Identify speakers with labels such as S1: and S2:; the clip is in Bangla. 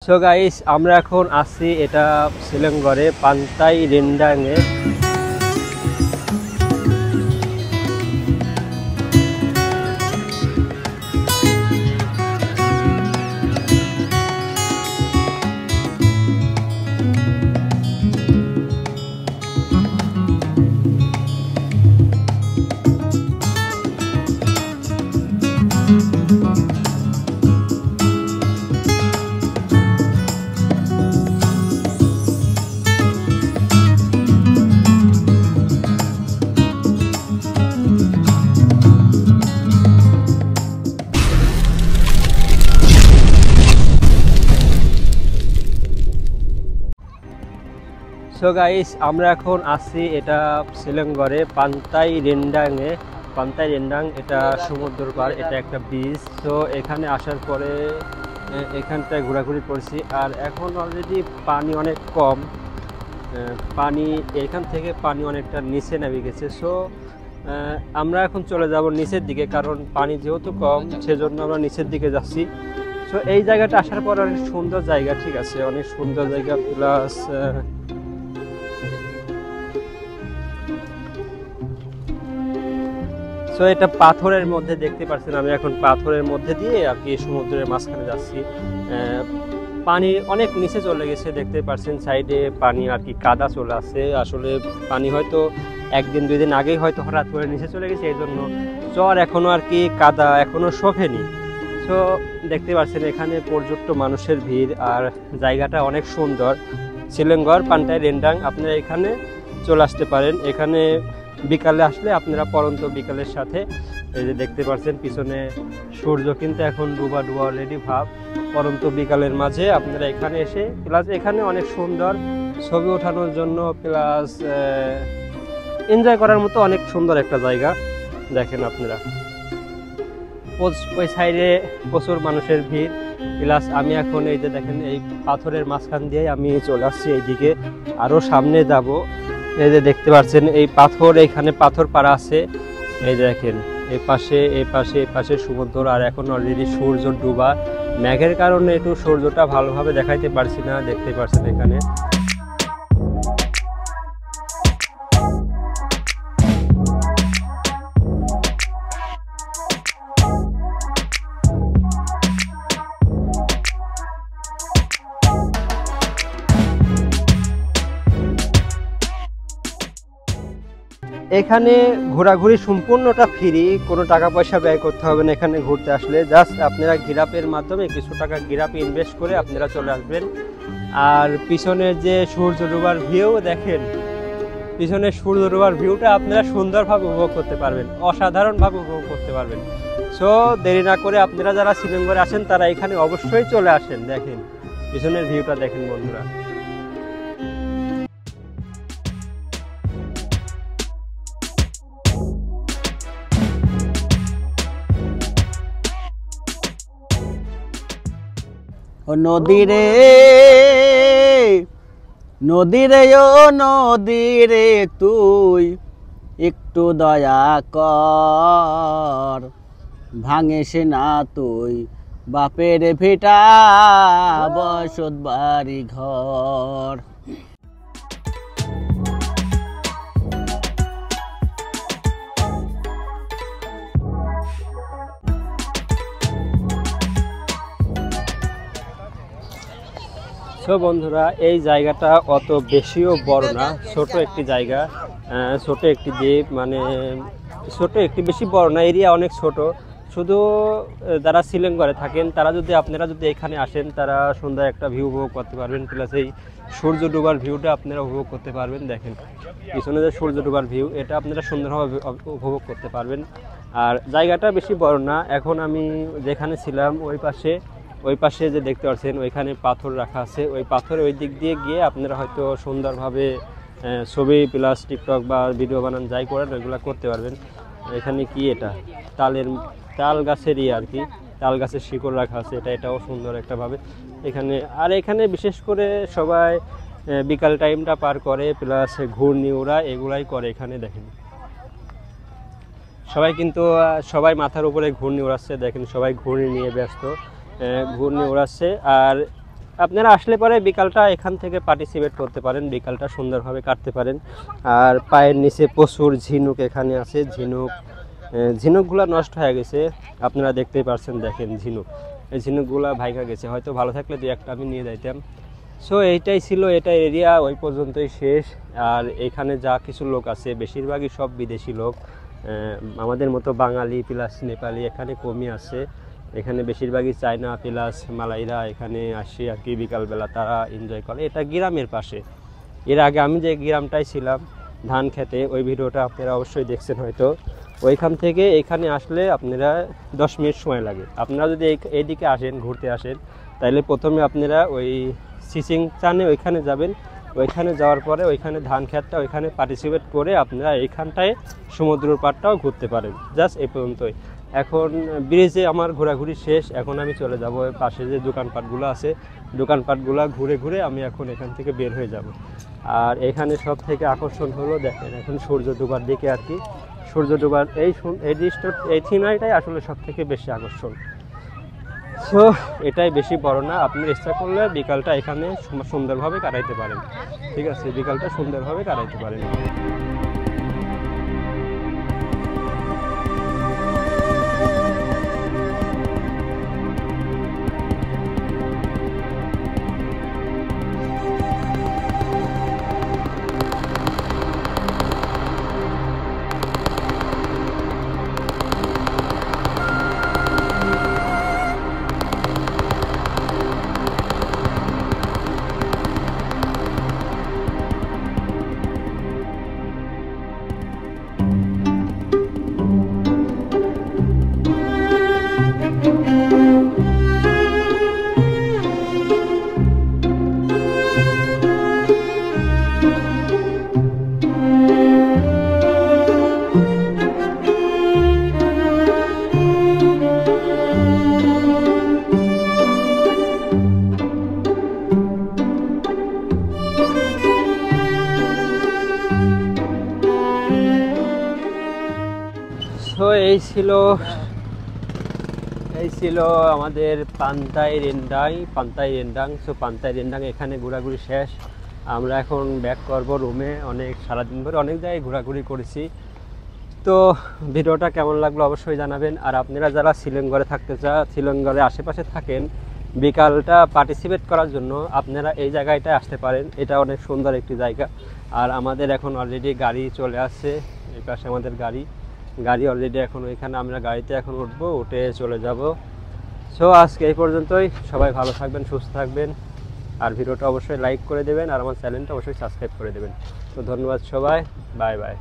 S1: সো গাইস আমরা এখন আছি এটা শিলংগড়ে পান্তাই রেন্ডাংয়ে। সো গাইস আমরা এখন আছি এটা শিলংগড়ে পান্তাই রেন্ডাংয়ে। পান্তাই রেন্ডাং এটা সমুদ্র পার, এটা একটা বিচ। তো এখানে আসার পরে এখানটায় ঘোরাঘুরি করছি, আর এখন অলরেডি পানি অনেক কম, পানি এখান থেকে পানি অনেকটা নিচে নেমে গেছে। সো আমরা এখন চলে যাব নিচের দিকে, কারণ পানি যেহেতু কম সেজন্য আমরা নিচের দিকে যাচ্ছি। সো এই জায়গাটা আসার পর অনেক সুন্দর জায়গা, ঠিক আছে, অনেক সুন্দর জায়গা। প্লাস তো এটা পাথরের মধ্যে দেখতে পাচ্ছেন, আমি এখন পাথরের মধ্যে দিয়ে আর কি সমুদ্রের মাঝখানে যাচ্ছি। পানি অনেক নিচে চলে গেছে, দেখতে পাচ্ছেন সাইডে পানি আর কি কাদা চলে আসছে। আসলে পানি হয়তো একদিন দুই দিন আগেই হয়তো হঠাৎ করে নিচে চলে গেছে, এই জন্য চর এখনো আর কি কাদা এখনো শোখেনি। তো দেখতে পাচ্ছেন এখানে পর্যটক মানুষের ভিড়, আর জায়গাটা অনেক সুন্দর। শিলংগড় পান্তাই রেন্ডাং, আপনারা এখানে চলে আসতে পারেন। এখানে বিকালে আসলে আপনারা পরন্ত বিকালের সাথে, এই যে দেখতে পাচ্ছেন পিছনে সূর্য কিন্তু এখন ডুবা ডুবা অলরেডি ভাব। পরন্ত বিকালের মাঝে আপনারা এখানে এসে, প্লাস এখানে অনেক সুন্দর ছবি ওঠানোর জন্য, প্লাস এনজয় করার মতো অনেক সুন্দর একটা জায়গা। দেখেন আপনারা ওই সাইডে প্রচুর মানুষের ভিড়। প্লাস আমি এখন এই যে দেখেন এই পাথরের মাঝখান দিয়ে আমি চলে আসছি এইদিকে, আরও সামনে যাব। এই যে দেখতে পাচ্ছেন এই পাথর, এইখানে পাথর পাড়া আছে। এই দেখেন এই পাশে সমুদ্র, আর এখন অলরেডি সূর্য ডুবা। মেঘের কারণে একটু সূর্যটা ভালোভাবে দেখাইতে পারছি না, দেখতে পাচ্ছেন এখানে। এখানে ঘোরাঘুরি সম্পূর্ণটা ফ্রি, কোনো টাকা পয়সা ব্যয় করতে হবে না। এখানে ঘুরতে আসলে জাস্ট আপনারা গিরাপের মাধ্যমে কিছু টাকা গিরাপে ইনভেস্ট করে আপনারা চলে আসবেন। আর পিছনের যে সূর্য ডোবার ভিউ দেখেন, পিছনের সূর্য ডোবার ভিউটা আপনারা সুন্দরভাবে উপভোগ করতে পারবেন, অসাধারণভাবে উপভোগ করতে পারবেন। সো দেরি না করে আপনারা যারা শিলংগড়ে আসেন তারা এখানে অবশ্যই চলে আসেন। দেখেন পিছনের ভিউটা দেখেন বন্ধুরা।
S2: নদীরে নদীরে ও নদীরে তুই একটু দয়া কর, ভাঙিস না তুই বাপের ভিটা বসত বাড়ি ঘর।
S1: তো বন্ধুরা এই জায়গাটা অত বেশিও বড় না, ছোট একটি জায়গা, ছোট একটি দ্বীপ, মানে ছোট একটি, বেশি বড় না, এরিয়া অনেক ছোট। শুধু যারা শিলংগড়ে থাকেন তারা যদি আপনারা যদি এখানে আসেন তারা সুন্দর একটা ভিউ উপভোগ করতে পারবেন। প্লাস এই সূর্য ডুবার ভিউটা আপনারা উপভোগ করতে পারবেন। দেখেন পিছনে যে সূর্য ডুবার ভিউ, এটা আপনারা সুন্দরভাবে উপভোগ করতে পারবেন। আর জায়গাটা বেশি বড় না। এখন আমি যেখানে ছিলাম ওই পাশে যে দেখতে পাচ্ছেন ওইখানে পাথর রাখা আছে, ওই পাথরের ওই দিক দিয়ে গিয়ে আপনারা হয়তো সুন্দরভাবে ছবি প্লাস টিকটক বা ভিডিও বানান যাই করেন ওইগুলো করতে পারবেন। এখানে কি এটা তাল গাছের আর কি, তাল গাছের শিকড় রাখা আছে, এটাও সুন্দর একটা ভাবে এখানে। আর এখানে বিশেষ করে সবাই বিকাল টাইমটা পার করে, প্লাস ঘূর্ণি ওরা এগুলাই করে এখানে। দেখেন সবাই কিন্তু সবাই মাথার উপরে ঘূর্ণি ওড়াচ্ছে, দেখেন সবাই ঘূর্ণি নিয়ে ব্যস্ত, ঘূর্ণি ওড়াচ্ছে। আর আপনারা আসলে পরে বিকালটা এখান থেকে পার্টিসিপেট করতে পারেন, বিকালটা সুন্দরভাবে কাটতে পারেন। আর পায়ের নিচে প্রচুর ঝিনুক এখানে আছে, ঝিনুকগুলো নষ্ট হয়ে গেছে, আপনারা দেখতেই পারছেন, দেখেন ঝিনুক, এই ঝিনুকগুলো ভাইগা গেছে, হয়তো ভালো থাকলে দু একটা আমি নিয়ে যাইতাম। সো এইটাই ছিল, এটা এরিয়া ওই পর্যন্তই শেষ। আর এখানে যা কিছু লোক আছে বেশিরভাগই সব বিদেশি লোক, আমাদের মতো বাঙালি প্লাস নেপালি এখানে কমই আছে। এখানে বেশিরভাগই চায়না প্লাস মালাইরা এখানে আসে আর কি, বিকালবেলা তারা এনজয় করে। এটা গ্রামের পাশে, এর আগে আমি যে গ্রামটায় ছিলাম ধান খেতে, ওই ভিডিওটা আপনারা অবশ্যই দেখছেন হয়তো। ওইখান থেকে এখানে আসলে আপনারা 10 মিনিট সময় লাগে। আপনারা যদি এইদিকে আসেন, ঘুরতে আসেন, তাহলে প্রথমে আপনারা ওই সিসিং চানে ওইখানে যাবেন, ওইখানে যাওয়ার পরে ওইখানে ধান খেতটা ওইখানে পার্টিসিপেট করে আপনারা এইখানটায় সমুদ্রের পাড়টাও ঘুরতে পারেন। জাস্ট এই পর্যন্তই। এখন ব্রিজে আমার ঘোরাঘুরি শেষ, এখন আমি চলে যাব পাশে যে দোকানপাটগুলো আছে, দোকানপাটগুলো ঘুরে ঘুরে আমি এখন এখান থেকে বের হয়ে যাব। আর এখানে সব থেকে আকর্ষণ হলো দেখেন এখন সূর্য ডোবার দিকে আর কি, সূর্য ডোবার এই দৃশ্যটা, এই সিনারিটাই আসলে সব থেকে বেশি আকর্ষণ। সো এটাই বেশি বড় না, আপনি ইচ্ছা করলে বিকালটা এখানে সুন্দরভাবে কাটাইতে পারেন। ঠিক আছে, বিকালটা সুন্দরভাবে কাটাইতে পারেন। তো এই ছিল আমাদের পান্তাই রেন্ডাং। সো পান্তাই রেন্ডাং এখানে ঘোরাঘুরি শেষ, আমরা এখন ব্যাক করব রুমে। সারাদিন ধরে অনেক জায়গায় ঘোরাঘুরি করেছি। তো ভিডিওটা কেমন লাগলো অবশ্যই জানাবেন। আর আপনারা যারা শিলংগড়ে থাকতে চান, শিলংগড়ের আশেপাশে থাকেন, বিকালটা পার্টিসিপেট করার জন্য আপনারা এই জায়গাটায় আসতে পারেন। এটা অনেক সুন্দর একটি জায়গা। আর আমাদের এখন অলরেডি গাড়ি চলে আসছে, এই পাশে আমাদের গাড়ি অলরেডি এখন ওইখানে আমরা গাড়িতে এখন উঠবো, উঠে চলে যাব। সো আজকে এই পর্যন্তই, সবাই ভালো থাকবেন, সুস্থ থাকবেন। আর ভিডিওটা অবশ্যই লাইক করে দেবেন, আর আমার চ্যানেলটা অবশ্যই সাবস্ক্রাইব করে দেবেন। তো ধন্যবাদ সবাই, বাই বাই।